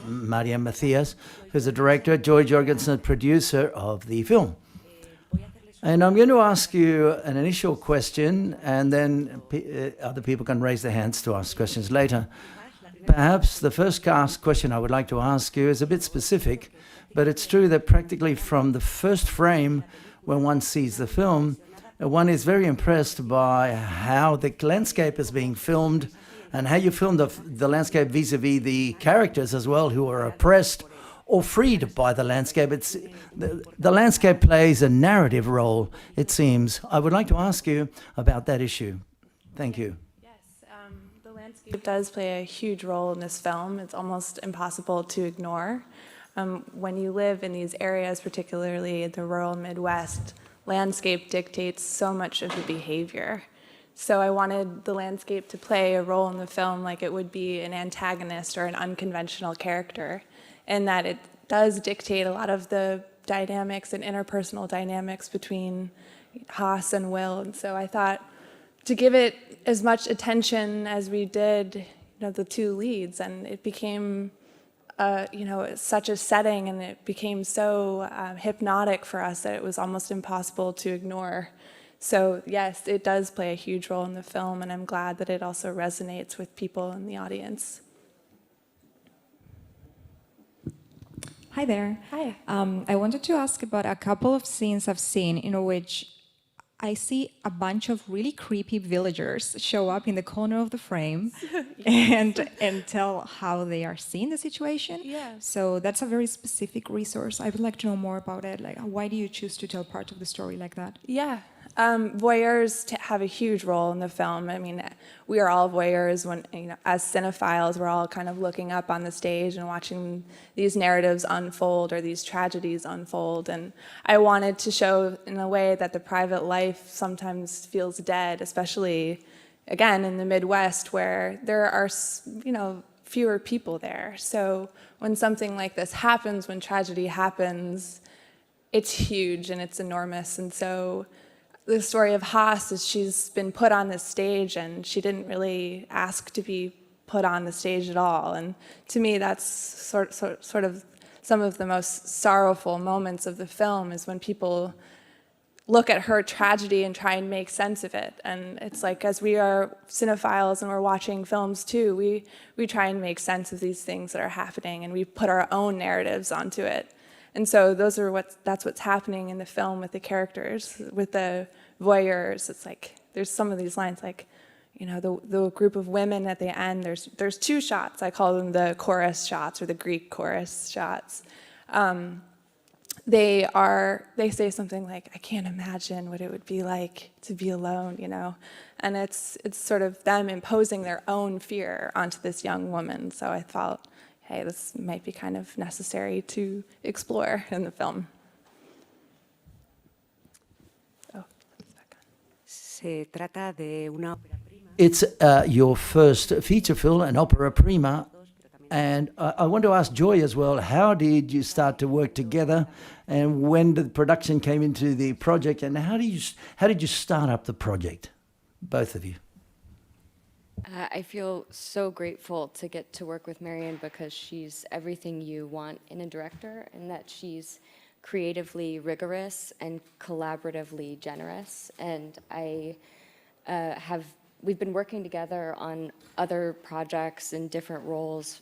MARIAN MATHIAS, who's the director, Joy Jorgensen, producer of the film. And I'm going to ask you an initial question, and then other people can raise their hands to ask questions later. Perhaps the first question I would like to ask you is a bit specific, but it's true that practically from the first frame, when one sees the film, one is very impressed by how the landscape is being filmed and how you filmed the landscape vis-a-vis the characters as well, who are oppressed or freed by the landscape. The landscape plays a narrative role, it seems. I would like to ask you about that issue. Thank you. The landscape does play a huge role in this film. It's almost impossible to ignore. When you live in these areas, particularly in the rural Midwest, landscape dictates so much of the behavior. So I wanted the landscape to play a role in the film like it would be an antagonist or an unconventional character, in that it does dictate a lot of the dynamics and interpersonal dynamics between Haas and Will. And so I thought to give it as much attention as we did, the two leads, and it became such a setting, and it became so hypnotic for us that it was almost impossible to ignore. So yes, it does play a huge role in the film, and I'm glad that it also resonates with people in the audience. Hi there. Hi. I wanted to ask about a couple of scenes I've seen in which I see a bunch of really creepy villagers show up in the corner of the frame and tell how they are seeing the situation. Yeah. So that's a very specific resource. I would like to know more about it. Like, why do you choose to tell part of the story like that? Yeah. Voyeurs have a huge role in the film. I mean, we are all voyeurs when, as cinephiles, we're all kind of looking up on the stage and watching these narratives unfold or these tragedies unfold. And I wanted to show in a way that the private life sometimes feels dead, especially, again, in the Midwest where there are, fewer people there. So when something like this happens, when tragedy happens, it's huge and it's enormous. And so the story of Haas is she's been put on this stage and she didn't really ask to be put on the stage at all. And to me, that's sort of some of the most sorrowful moments of the film, is when people look at her tragedy and try and make sense of it. And it's like, as we are cinephiles and we're watching films too, we try and make sense of these things that are happening, and we put our own narratives onto it. And so that's what's happening in the film with the characters, with the voyeurs. It's like, there's some of these lines like, the group of women at the end, there's two shots. I call them the chorus shots, or the Greek chorus shots. They say something like, I can't imagine what it would be like to be alone, And it's sort of them imposing their own fear onto this young woman. So I thought, hey, this might be kind of necessary to explore in the film. It's your first feature film, an opera prima, and I want to ask Joy as well, how did you start to work together, and when the production came into the project, and how did you start up the project, both of you? I feel so grateful to get to work with MARIAN, because she's everything you want in a director, and that she's creatively rigorous and collaboratively generous. And we've been working together on other projects in different roles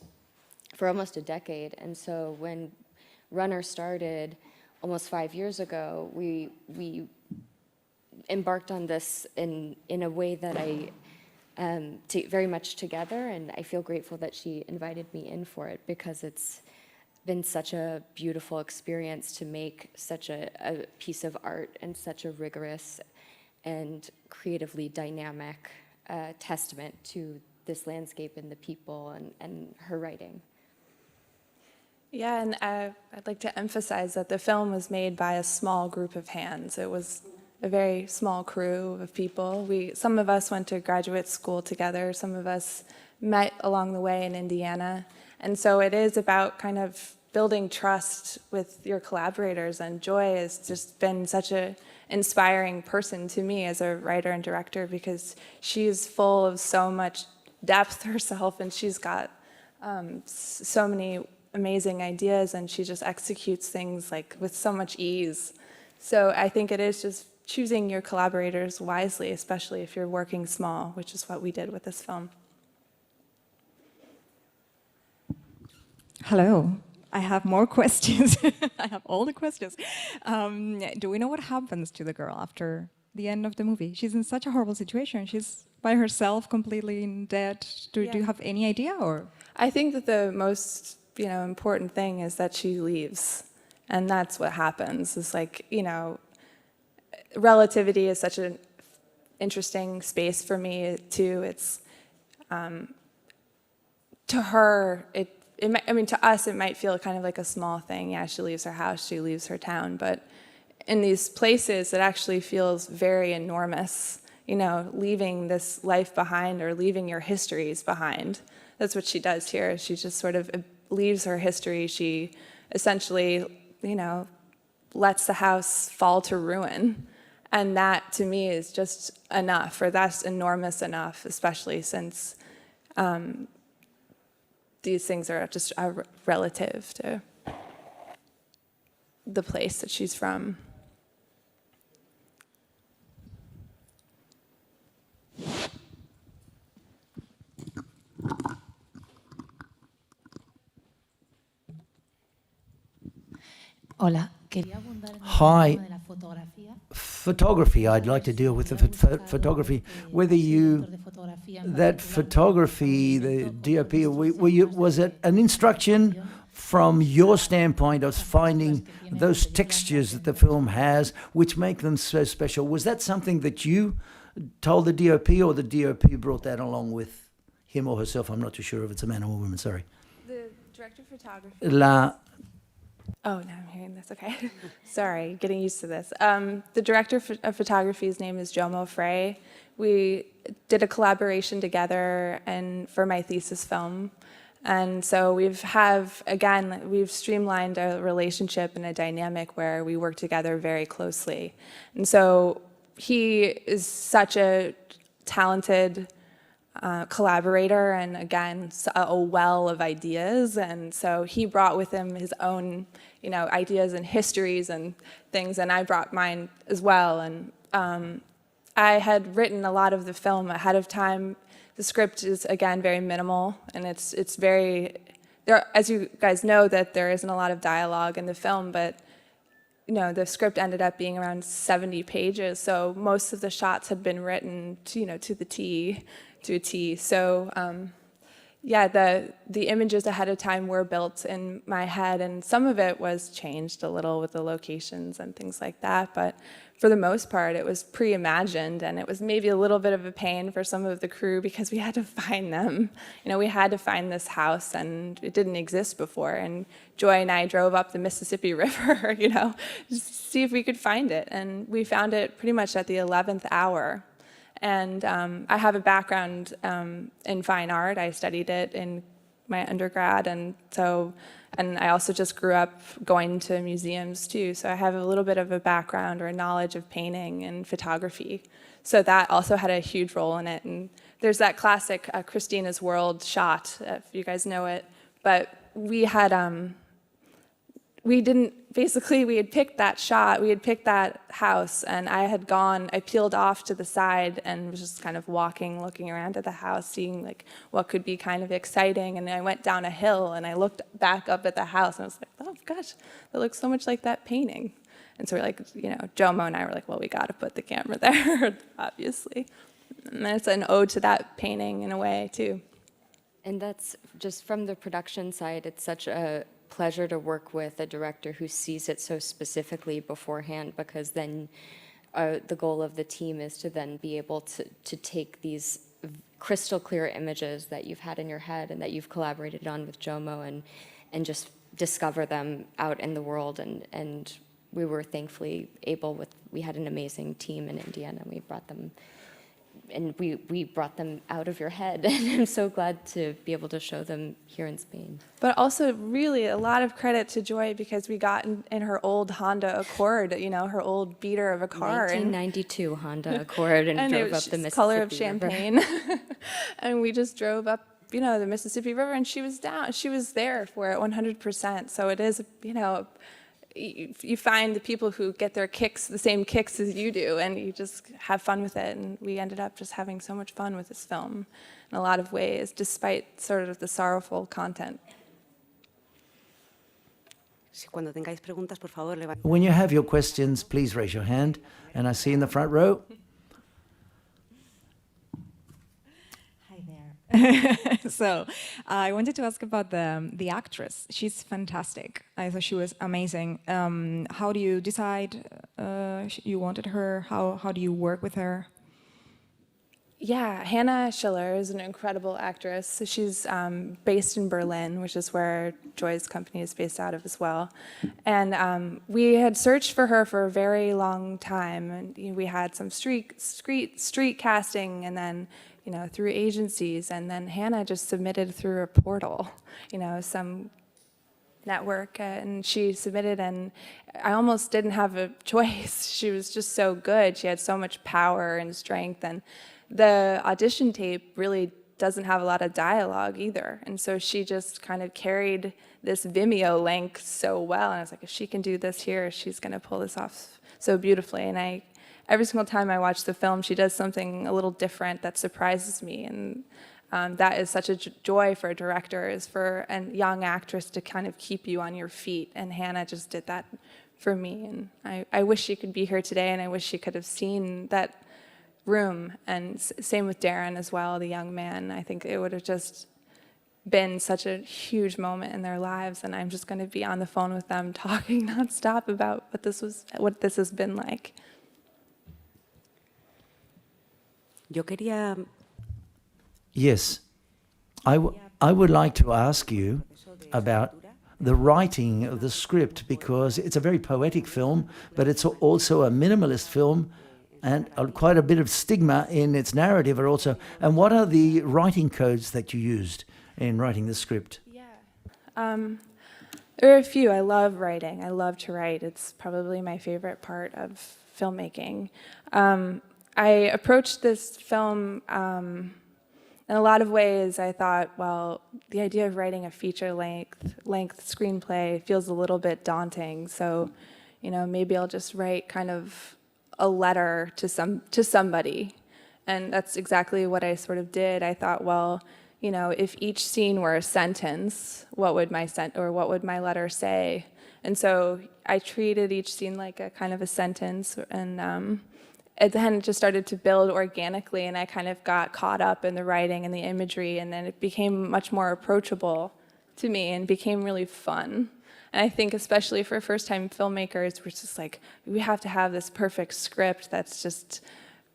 for almost a decade. And so when Runner started almost 5 years ago, we embarked on this in a way that very much together, and I feel grateful that she invited me in for it, because it's been such a beautiful experience to make such a piece of art and such a rigorous and creatively dynamic testament to this landscape and the people and her writing. Yeah, and I'd like to emphasize that the film was made by a small group of hands. It was a very small crew of people. Some of us went to graduate school together, some of us met along the way in Indiana. And so it is about kind of building trust with your collaborators, and Joy has just been such an inspiring person to me as a writer and director, because she's full of so much depth herself, and she's got so many amazing ideas, and she just executes things like with so much ease. So I think it is just choosing your collaborators wisely, especially if you're working small, which is what we did with this film. Hello. I have more questions. I have all the questions. Do we know what happens to the girl after the end of the movie? She's in such a horrible situation. She's by herself, completely in debt. Do you have any idea? Or I think that the most important thing is that she leaves, and that's what happens. It's like, relativity is such an interesting space for me too. It's to her, to us, it might feel kind of like a small thing. Yeah, she leaves her house, she leaves her town, but in these places, it actually feels very enormous. Leaving this life behind or leaving your histories behind. That's what she does here. She just sort of leaves her history. She essentially, lets the house fall to ruin. And that, to me, is just enough, or that's enormous enough, especially since these things are just relative to the place that she's from. Hola, quería abundar en el Hi. tema de la fotografía. Photography, I'd like to deal with the photography. Whether you, that photography, the DOP, was it an instruction from your standpoint of finding those textures that the film has, which make them so special? Was that something that you told the DOP, or the DOP brought that along with him or herself? I'm not too sure if it's a man or a woman, sorry. The director of photography. Oh, now I'm hearing this, okay. Sorry, getting used to this. The director of photography's name is Jomo Frey. We did a collaboration together for my thesis film. And so we've streamlined a relationship and a dynamic where we work together very closely. And so he is such a talented collaborator, and again, a well of ideas. And so he brought with him his own, ideas and histories and things, and I brought mine as well. And I had written a lot of the film ahead of time. The script is, again, very minimal, and it's very, as you guys know, that there isn't a lot of dialogue in the film, but the script ended up being around 70 pages, so most of the shots had been written to a T. So the images ahead of time were built in my head, and some of it was changed a little with the locations and things like that, but for the most part, it was pre-imagined, and it was maybe a little bit of a pain for some of the crew because we had to find them. We had to find this house, and it didn't exist before, and Joy and I drove up the Mississippi River, just to see if we could find it, and we found it pretty much at the 11th hour. And I have a background in fine art. I studied it in my undergrad, and I also just grew up going to museums too. So I have a little bit of a background or a knowledge of painting and photography. So that also had a huge role in it. And there's that classic Christina's World shot, if you guys know it. But we had we had picked that shot, we had picked that house, and I peeled off to the side and was just kind of looking around at the house, seeing like what could be kind of exciting. And then I went down a hill and I looked back up at the house and I was like, oh gosh, that looks so much like that painting. And so we're like, Jomo and I were like, well, we gotta put the camera there, obviously. And it's an ode to that painting in a way too. And that's just from the production side, it's such a pleasure to work with a director who sees it so specifically beforehand, because then the goal of the team is to then be able to take these crystal clear images that you've had in your head and that you've collaborated on with Jomo and just discover them out in the world. And we were thankfully we had an amazing team in Indiana, and we brought them out of your head, and I'm so glad to be able to show them here in Spain. But also really a lot of credit to Joy, because we got in her old Honda Accord, her old beater of a car. 1992 Honda Accord, and drove up the Mississippi color of River. champagne. And we just drove up the Mississippi River, and she was there for it 100%. So it is, you find the people who get their kicks, the same kicks as you do, and you just have fun with it. And we ended up just having so much fun with this film in a lot of ways, despite sort of the sorrowful content. When you have your questions, please raise your hand. And I see in the front row. So I wanted to ask about the actress. She's fantastic. I thought she was amazing. How do you decide you wanted her? How do you work with her? Yeah, Hannah Schiller is an incredible actress. So she's based in Berlin, which is where Joy's company is based out of as well. And we had searched for her for a very long time. And we had some street casting, and then through agencies, and then Hannah just submitted through a portal, some network, and she submitted, and I almost didn't have a choice. She was just so good. She had so much power and strength, and the audition tape really doesn't have a lot of dialogue either, and so she just kind of carried this Vimeo link so well, and I was like, if she can do this here, she's going to pull this off so beautifully. And every single time I watch the film, she does something a little different that surprises me, and that is such a joy for a director, is for a young actress to kind of keep you on your feet, and Hannah just did that for me, and I wish she could be here today, and I wish she could have seen that room, and same with Darren as well, the young man. I think it would have just been such a huge moment in their lives, and I'm just going to be on the phone with them talking nonstop about what this has been like. Yes, I would like to ask you about the writing of the script, because it's a very poetic film, but it's also a minimalist film, and quite a bit of stigma in its narrative also. And what are the writing codes that you used in writing the script? Yeah. There are a few. I love writing. I love to write. It's probably my favorite part of filmmaking. I approached this film in a lot of ways. I thought, well, the idea of writing a feature-length screenplay feels a little bit daunting. So, maybe I'll just write kind of a letter to somebody, and that's exactly what I sort of did. I thought, well, if each scene were a sentence, what would my letter say? And so I treated each scene like a kind of a sentence, and then it just started to build organically, and I kind of got caught up in the writing and the imagery, and then it became much more approachable to me and became really fun. And I think especially for first-time filmmakers, we're just like, we have to have this perfect script that's just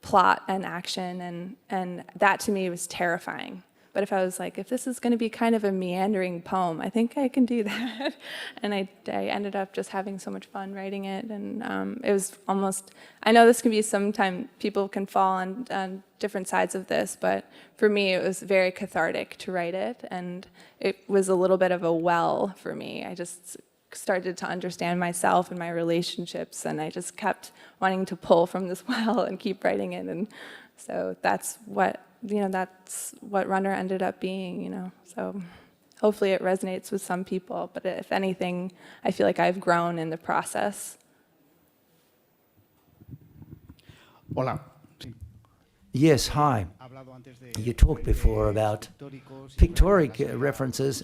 plot and action, and that to me was terrifying. But if I was like, if this is going to be kind of a meandering poem, I think I can do that. And I ended up just having so much fun writing it. And it was almost, I know this can be sometimes, people can fall on different sides of this, but for me it was very cathartic to write it. And it was a little bit of a well for me. I just started to understand myself and my relationships, and I just kept wanting to pull from this well and keep writing it. And so that's what Runner ended up being, So hopefully it resonates with some people, but if anything, I feel like I've grown in the process. Hola. Yes, hi. You talked before about pictorial references,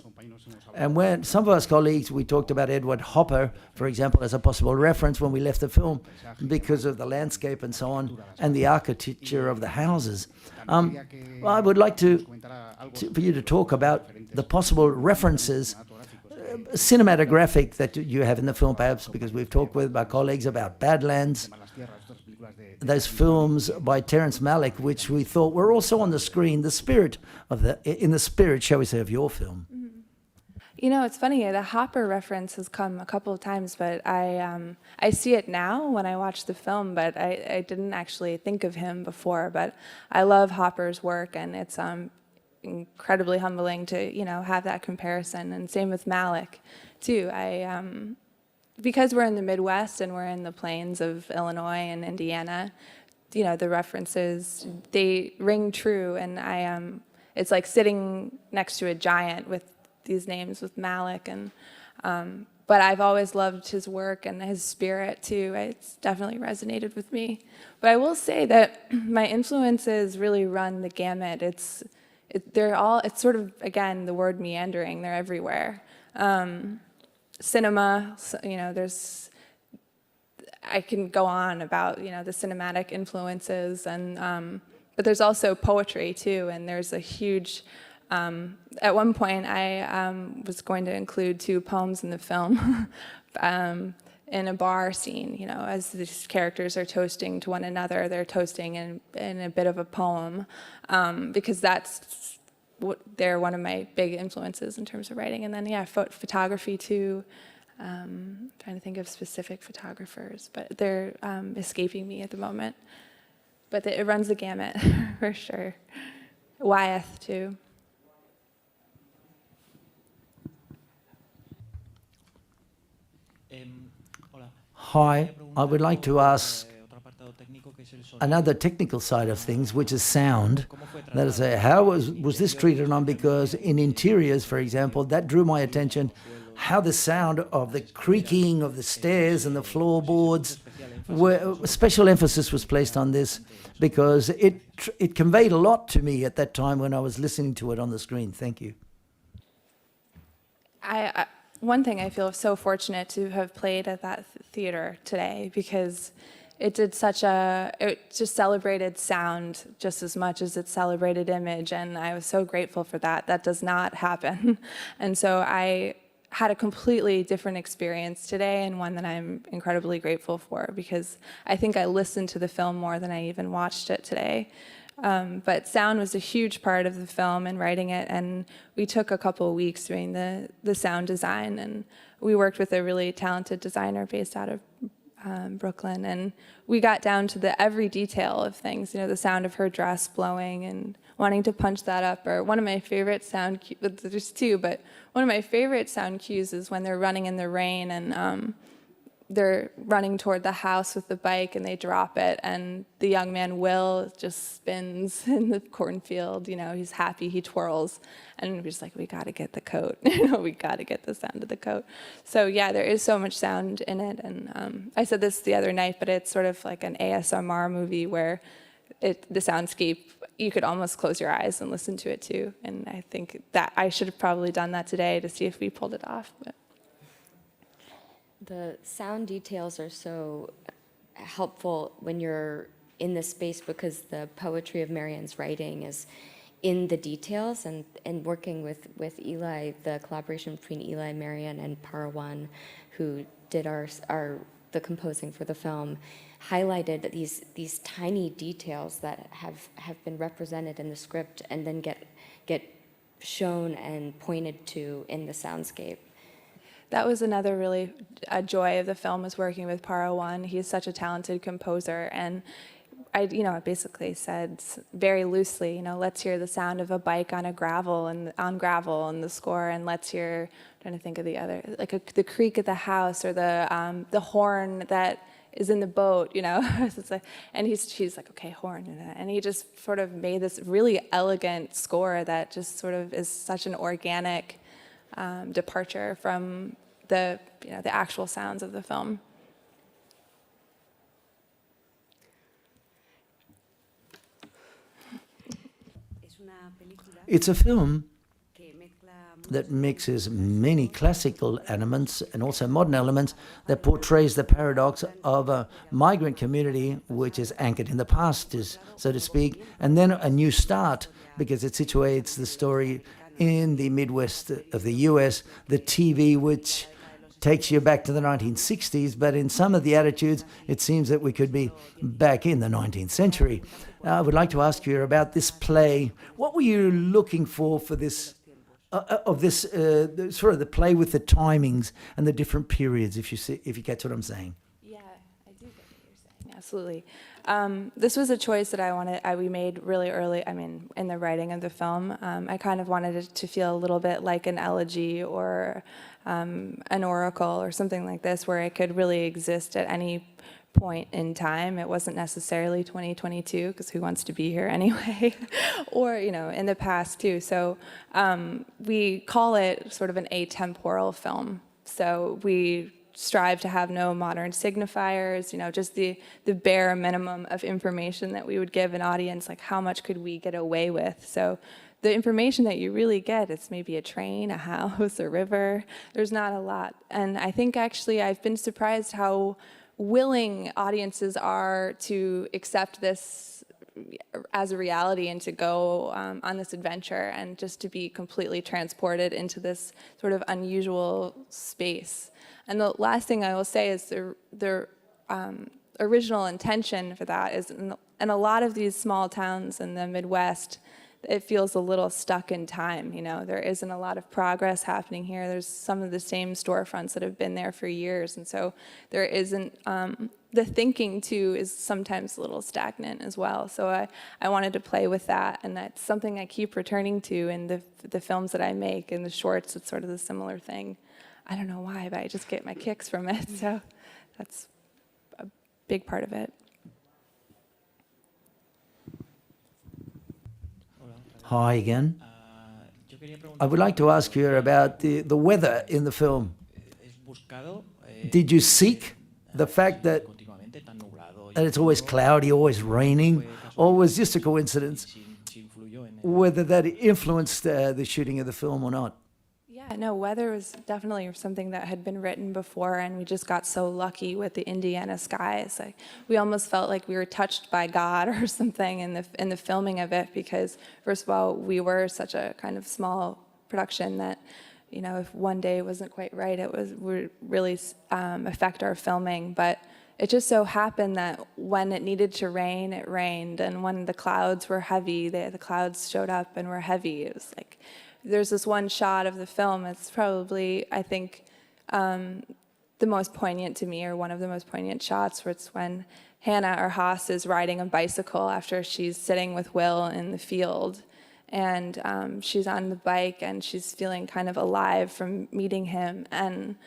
and when some of us colleagues, we talked about Edward Hopper, for example, as a possible reference when we left the film, because of the landscape and so on, and the architecture of the houses. Well, I would like for you to talk about the possible references, cinematographic, that you have in the film, perhaps, because we've talked with my colleagues about Badlands, those films by Terrence Malick, which we thought were also on the screen, in the spirit, shall we say, of your film. It's funny, the Hopper reference has come a couple of times, but I see it now when I watch the film, but I didn't actually think of him before. But I love Hopper's work, and it's incredibly humbling to, have that comparison. And same with Malick, too. Because we're in the Midwest and we're in the plains of Illinois and Indiana, the references, they ring true. And it's like sitting next to a giant with these names, with Malik. And but I've always loved his work and his spirit too. It's definitely resonated with me. But I will say that my influences really run the gamut. It's sort of, again, the word meandering. They're everywhere. Cinema, you know, I can go on about, you know, the cinematic influences, and but there's also poetry too, and there's a huge. At one point, I was going to include 2 poems in the film in a bar scene. You know, as these characters are toasting to one another, they're toasting in a bit of a poem, because they're one of my big influences in terms of writing. And then, yeah, photography too. Trying to think of specific photographers, but they're escaping me at the moment. But it runs the gamut, for sure. Wyeth, too. Hi, I would like to ask another technical side of things, which is sound. That is, how was this treated on? Because in interiors, for example, that drew my attention, how the sound of the creaking of the stairs and the floorboards, special emphasis was placed on this, because it conveyed a lot to me at that time when I was listening to it on the screen. Thank you. One thing, I feel so fortunate to have played at that theater today, because it just celebrated sound just as much as it celebrated image, and I was so grateful for that. That does not happen. And so I had a completely different experience today, and one that I'm incredibly grateful for, because I think I listened to the film more than I even watched it today. But sound was a huge part of the film and writing it, and we took a couple of weeks doing the sound design, and we worked with a really talented designer based out of Brooklyn, and we got down to every detail of things, you know, the sound of her dress blowing and wanting to punch that up. Or one of my favorite sound cues, there's 2, but one of my favorite sound cues is when they're running in the rain, and they're running toward the house with the bike, and they drop it, and the young man Will just spins in the cornfield. You know, he's happy, he twirls, and we're just like, we got to get the coat. You know, we got to get the sound of the coat. So yeah, there is so much sound in it, and I said this the other night, but it's sort of like an ASMR movie where the soundscape, you could almost close your eyes and listen to it too. And I think that I should have probably done that today to see if we pulled it off. But. The sound details are so helpful when you're in this space, because the poetry of Marian's writing is in the details, and working with Eli, the collaboration between Eli, Marian, and Parawan, who did the composing for the film, highlighted these tiny details that have been represented in the script and then get shown and pointed to in the soundscape. That was another really joy of the film, was working with Parawan. He's such a talented composer, and I basically said very loosely, let's hear the sound of a bike on gravel in the score, and let's hear, I'm trying to think of the other, like the creak of the house, or the horn that is in the boat, It's like, and she's like, okay, horn, and he just sort of made this really elegant score that just sort of is such an organic departure from the actual sounds of the film. It's a film that mixes many classical elements and also modern elements, that portrays the paradox of a migrant community which is anchored in the past, so to speak, and then a new start, because it situates the story in the Midwest of the US, the TV which takes you back to the 1960s, but in some of the attitudes, it seems that we could be back in the 19th century. I would like to ask you about this play. What were you looking for this, sort of the play with the timings and the different periods, if you catch what I'm saying? Yeah, I do get what you're saying. Absolutely. This was a choice that we made really early, in the writing of the film. I kind of wanted it to feel a little bit like an elegy or an oracle or something like this, where it could really exist at any point in time. It wasn't necessarily 2022, because who wants to be here anyway, or, in the past too. So we call it sort of an atemporal film. So we strive to have no modern signifiers, just the bare minimum of information that we would give an audience, like how much could we get away with. So the information that you really get is maybe a train, a house, a river. There's not a lot. And I think actually I've been surprised how willing audiences are to accept this as a reality and to go on this adventure and just to be completely transported into this sort of unusual space. And the last thing I will say is the original intention for that is in a lot of these small towns in the Midwest, it feels a little stuck in time. There isn't a lot of progress happening here. There's some of the same storefronts that have been there for years. And so there isn't, the thinking too is sometimes a little stagnant as well. So I wanted to play with that. And that's something I keep returning to in the films that I make. In the shorts, it's sort of the similar thing. I don't know why, but I just get my kicks from it. So that's a big part of it. Hi again. I would like to ask you about the weather in the film. Did you seek the fact that it's always cloudy, always raining, or was just a coincidence, whether that influenced the shooting of the film or not? Yeah, no, weather was definitely something that had been written before, and we just got so lucky with the Indiana skies. Like, we almost felt like we were touched by God or something in the filming of it, because first of all, we were such a kind of small production that, if one day wasn't quite right, would really affect our filming. But it just so happened that when it needed to rain, it rained, and when the clouds were heavy, the clouds showed up and were heavy. It was like, there's this one shot of the film, it's probably, I think, the most poignant to me, or one of the most poignant shots, where it's when Hannah, or Haas, is riding a bicycle after she's sitting with Will in the field. And she's on the bike, and she's feeling kind of alive from meeting him. And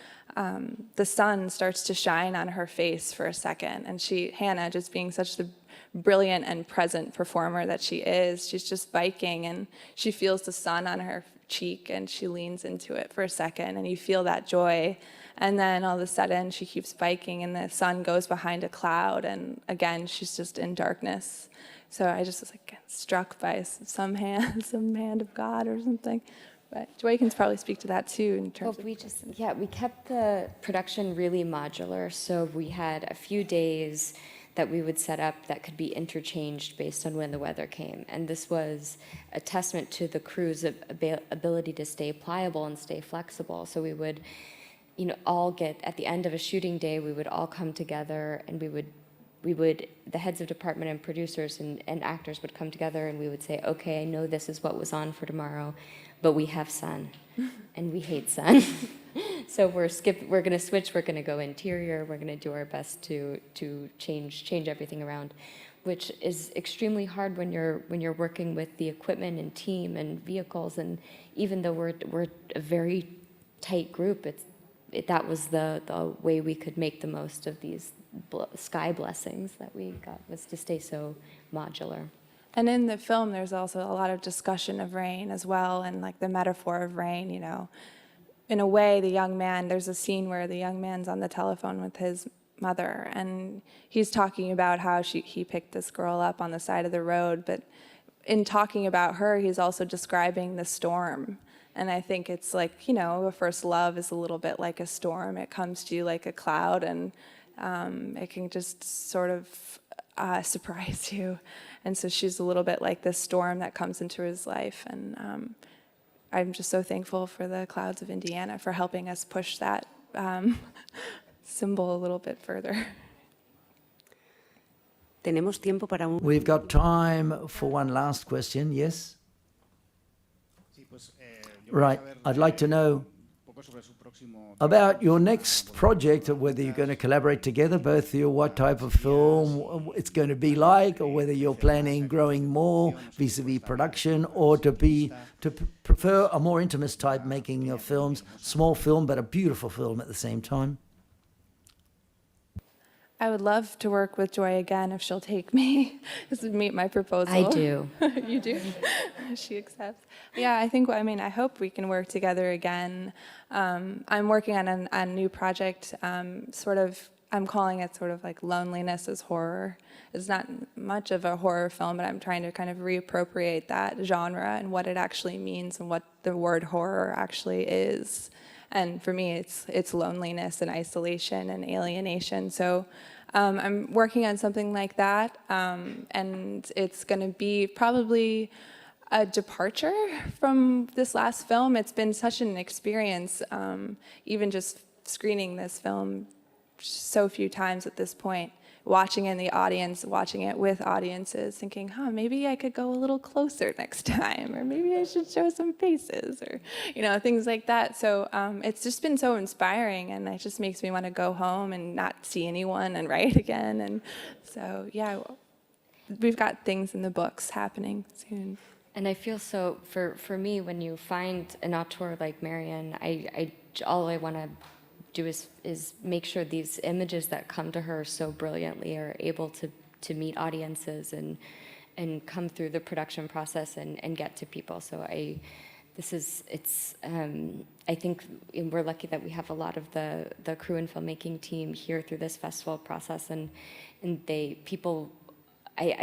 the sun starts to shine on her face for a second. And Hannah, just being such the brilliant and present performer that she is, she's just biking, and she feels the sun on her cheek, and she leans into it for a second, and you feel that joy. And then all of a sudden she keeps biking, and the sun goes behind a cloud, and again she's just in darkness. So I just was like struck by some hand of God or something. But Joy can probably speak to that too in terms of... We kept the production really modular, so we had a few days that we would set up that could be interchanged based on when the weather came. And this was a testament to the crew's ability to stay pliable and stay flexible. So we would, all get, at the end of a shooting day, we would all come together, and the heads of department and producers and actors would come together, and we would say, okay, I know this is what was on for tomorrow, but we have sun, and we hate sun. So we're going to switch, we're going to go interior, we're going to do our best to change everything around, which is extremely hard when you're working with the equipment and team and vehicles. And even though we're a very tight group, that was the way we could make the most of these sky blessings that we got, was to stay so modular. And in the film, there's also a lot of discussion of rain as well, and like the metaphor of rain, In a way, there's a scene where the young man's on the telephone with his mother, and he's talking about how he picked this girl up on the side of the road, but in talking about her, he's also describing the storm. And I think it's like, a first love is a little bit like a storm. It comes to you like a cloud, and it can just sort of surprise you. And so she's a little bit like this storm that comes into his life. And I'm just so thankful for the clouds of Indiana for helping us push that symbol a little bit further. We've got time for one last question, yes? Right, I'd like to know about your next project, whether you're going to collaborate together, both of you, what type of film it's going to be like, or whether you're planning growing more vis-a-vis production, or to prefer a more intimate type making of films, small film, but a beautiful film at the same time. I would love to work with Joy again if she'll take me. This would meet my proposal. I do. You do? She accepts. Yeah, I hope we can work together again. I'm working on a new project, I'm calling it sort of like Loneliness as Horror. It's not much of a horror film, but I'm trying to kind of reappropriate that genre and what it actually means and what the word horror actually is. And for me, it's loneliness and isolation and alienation. So I'm working on something like that, and it's going to be probably a departure from this last film. It's been such an experience, even just screening this film so few times at this point, watching it in the audience, watching it with audiences, thinking, maybe I could go a little closer next time, or maybe I should show some faces, or, things like that. So it's just been so inspiring, and it just makes me want to go home and not see anyone and write again. And so, yeah, we've got things in the books happening soon. And I feel so, for me, when you find an auteur like MARIAN, all I want to do is make sure these images that come to her so brilliantly are able to meet audiences and come through the production process and get to people. So I think we're lucky that we have a lot of the crew and filmmaking team here through this festival process, and I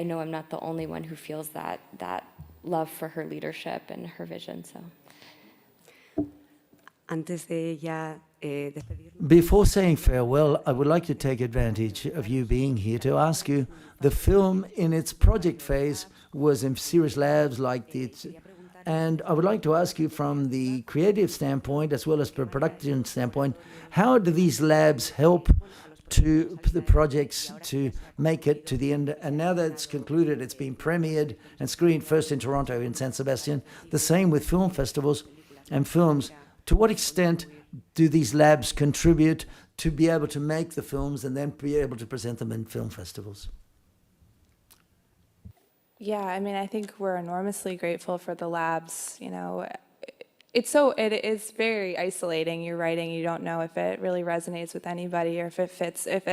know I'm not the only one who feels that love for her leadership and her vision. So. Antes de ya Before saying farewell, I would like to take advantage of you being here to ask you, the film in its project phase was in serious labs like it, and I would like to ask you from the creative standpoint as well as the production standpoint, how do these labs help to the projects to make it to the end? And now that it's concluded, it's been premiered and screened first in Toronto in San Sebastian, the same with film festivals and films. To what extent do these labs contribute to be able to make the films and then be able to present them in film festivals? Yeah, I think we're enormously grateful for the labs. It is very isolating. You're writing, you don't know if it really resonates with anybody or if it fits, if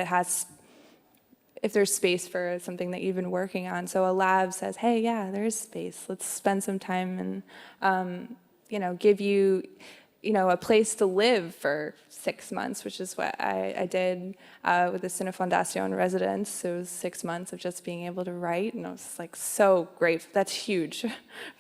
there's space for something that you've been working on. So a lab says, hey, yeah, there is space. Let's spend some time and, give you a place to live for 6 months, which is what I did with the Cinefondación residence. It was 6 months of just being able to write, and I was so grateful. That's huge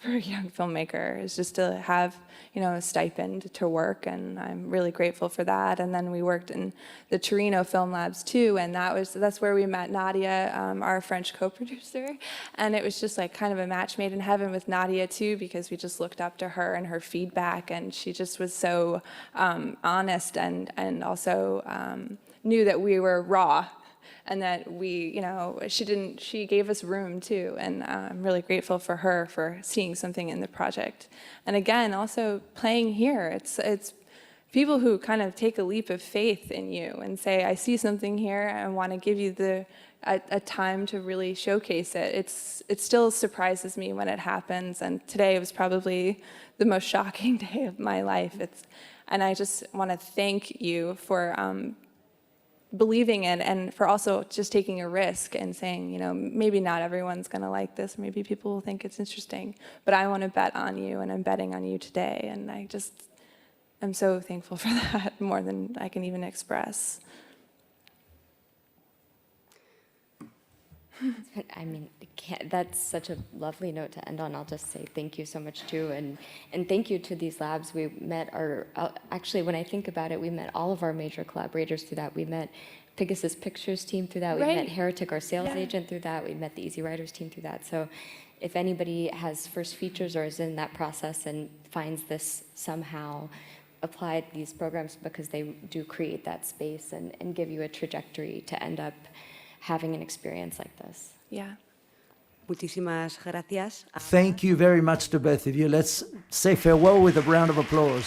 for a young filmmaker, is just to have a stipend to work, and I'm really grateful for that. And then we worked in the Torino Film Labs too, and that's where we met Nadia, our French co-producer, and it was just kind of a match made in heaven with Nadia too, because we just looked up to her and her feedback, and she just was so honest and also knew that we were raw, and that she gave us room too, and I'm really grateful for her for seeing something in the project. And again, also playing here, it's people who kind of take a leap of faith in you and say, I see something here, and I want to give you a time to really showcase it. It still surprises me when it happens, and today was probably the most shocking day of my life. And I just want to thank you for believing it, and for also just taking a risk and saying, maybe not everyone's going to like this, maybe people will think it's interesting, but I want to bet on you, and I'm betting on you today, and I'm so thankful for that, more than I can even express. That's such a lovely note to end on. I'll just say thank you so much too, and thank you to these labs. We met actually, when I think about it, we met all of our major collaborators through that. We met Pegasus Pictures team through that. We met Heretic, our sales agent, through that. We met the Easy Writers team through that. So if anybody has first features or is in that process and finds this somehow applied, these programs, because they do create that space and give you a trajectory to end up having an experience like this. Yeah. Muchísimas gracias. Thank you very much to both of you. Let's say farewell with a round of applause.